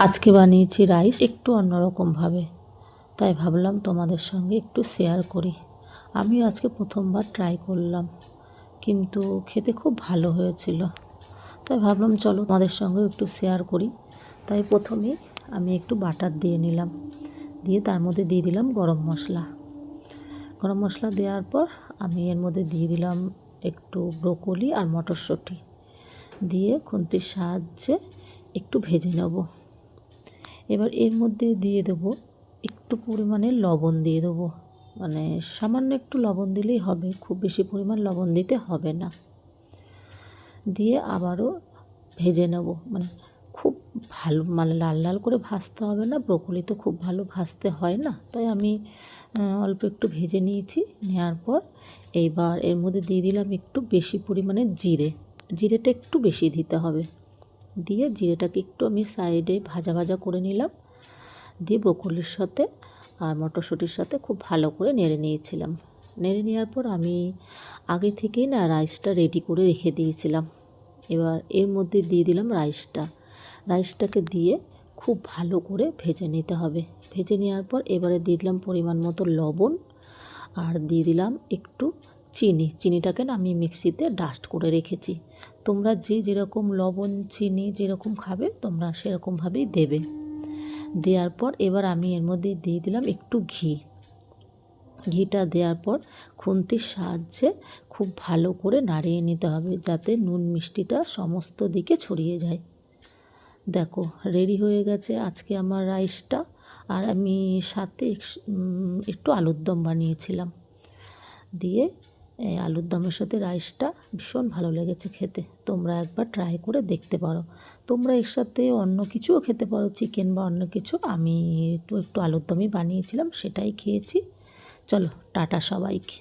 আজকে বানিয়েছি রাইস একটু অন্যরকমভাবে, তাই ভাবলাম তোমাদের সঙ্গে একটু শেয়ার করি। আমিও আজকে প্রথমবার ট্রাই করলাম, কিন্তু খেতে খুব ভালো হয়েছিল। তাই ভাবলাম চলো তোমাদের সঙ্গে একটু শেয়ার করি। তাই প্রথমেই আমি একটু বাটার দিয়ে নিলাম, দিয়ে তার মধ্যে দিয়ে দিলাম গরম মশলা। গরম মশলা দেওয়ার পর আমি এর মধ্যে দিয়ে দিলাম একটু ব্রোকলি আর মটরশুঁটি, দিয়ে খুন্তির সাহায্যে একটু ভেজে নেব। এবার এর মধ্যে দিয়ে দেবো একটু পরিমাণে লবণ দিয়ে দেবো, মানে সামান্য একটু লবণ দিলেই হবে, খুব বেশি পরিমাণ লবণ দিতে হবে না। দিয়ে আবারও ভেজে নেব, মানে খুব ভালো, মানে লাল লাল করে ভাজতে হবে না, ব্রোকলি তো খুব ভালো ভাজতে হয় না, তাই আমি অল্প একটু ভেজে নিয়েছি। নেওয়ার পর এইবার এর মধ্যে দিয়ে দিলাম একটু বেশি পরিমাণে জিরেটা একটু বেশি দিতে হবে। দিয়ে জিরেটাকে একটু আমি সাইডে ভাজা ভাজা করে নিলাম, দিয়ে ব্রোকলির সাথে আর মটরশুঁটির সাথে খুব ভালো করে নেড়ে নিয়েছিলাম। নেড়ে নেওয়ার পর আমি আগে থেকেই না রাইসটা রেডি করে রেখে দিয়েছিলাম। এবার এর মধ্যে দিয়ে দিলাম রাইসটাকে দিয়ে খুব ভালো করে ভেজে নিতে হবে। ভেজে নেওয়ার পর এবারে দিয়ে দিলাম পরিমাণ মতো লবণ, আর দিয়ে দিলাম একটু চিনিটাকে না আমি মিক্সিতে ডাস্ট করে রেখেছি। তোমরা যেরকম লবণ চিনি যেরকম খাবে তোমরা সেরকমভাবেই দেবে। দেওয়ার পর এবার আমি এর মধ্যে দিয়ে দিলাম একটু ঘিটা দেওয়ার পর খুন্তির সাহায্যে খুব ভালো করে নাড়িয়ে নিতে হবে, যাতে নুন মিষ্টিটা সমস্ত দিকে ছড়িয়ে যায়। দেখো রেডি হয়ে গেছে আজকে আমার রাইসটা। আর আমি সাথে একটু আলুর দম বানিয়েছিলাম, দিয়ে আলুর দমের সাথে রাইসটা ভীষণ ভালো লেগেছে খেতে। তোমরা একবার ট্রাই করে দেখতে পারো। তোমরা এর সাথে অন্য কিছুও খেতে পারো, চিকেন বা অন্য কিছু। আমি একটু আলুর দমই বানিয়েছিলাম, সেটাই খেয়েছি। চলো টাটা সবাইকে।